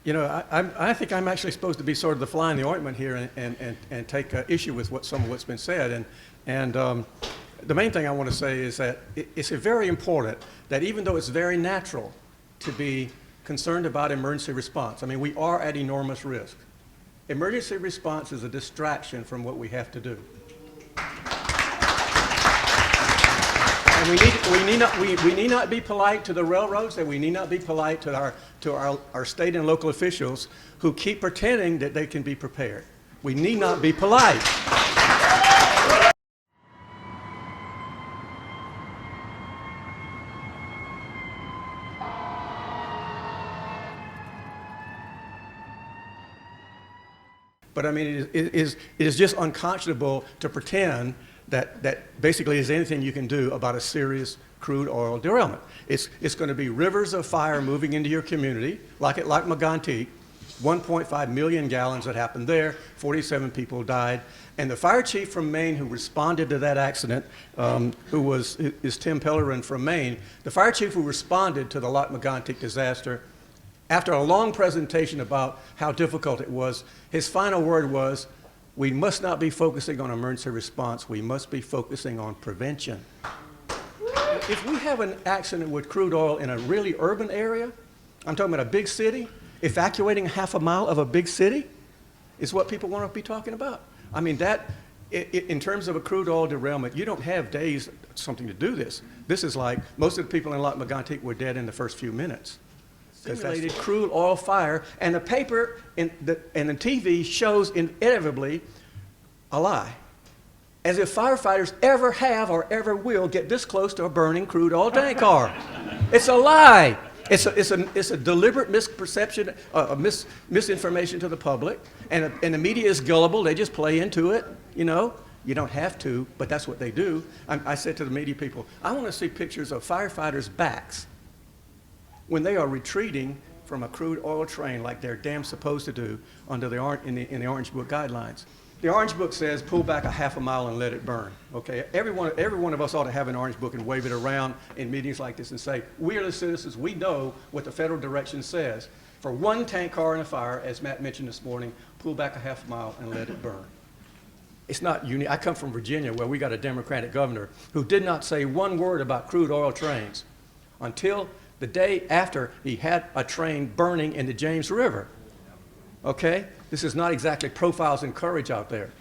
You know, I think I'm actually supposed to be sort of the fly in the ointment here and take issue with some of what's been said. And the main thing I want to say is that it's very important that even though it's very natural to be concerned about emergency response, I mean, we are at enormous risk. Emergency response is a distraction from what we have to do. And we need not be polite to the railroads, and we need not be polite to our state and local officials who keep pretending that they can be prepared. We need not be polite. But I mean, it is just unconscionable to pretend that basically is anything you can do about a serious crude oil derailment. It's going to be rivers of fire moving into your community, like Megantic, 1.5 million gallons that happened there, 47 people died. And the fire chief from Maine who responded to that accident, is Tim Pellerin from Maine, the fire chief who responded to the Megantic disaster, after a long presentation about how difficult it was, his final word was, "We must not be focusing on emergency response, we must be focusing on prevention." If we have an accident with crude oil in a really urban area, I'm talking about a big city, evacuating half a mile of a big city is what people want to be talking about. I mean, in terms of a crude oil derailment, you don't have days something to do this. This is like, most of the people in Megantic were dead in the first few minutes. Simulated crude oil fire, and the paper and the TV shows inevitably a lie. As if firefighters ever have or ever will get this close to a burning crude oil tank car. It's a lie. It's a deliberate misperception, misinformation to the public, and the media is gullible. They just play into it, you know. You don't have to, but that's what they do. I said to the media people, I want to see pictures of firefighters' backs when they are retreating from a crude oil train like they're damn supposed to do under in the Orange Book guidelines. The Orange Book says pull back a half a mile and let it burn, okay? Every one of us ought to have an Orange Book and wave it around in meetings like this and say, we are the citizens, we know what the federal direction says. For one tank car in a fire, as Matt mentioned this morning, pull back a half a mile and let it burn. It's not unique. I come from Virginia where we got a Democratic governor who did not say one word about crude oil trains until the day after he had a train burning in the James River. Okay? This is not exactly profiles in courage out there.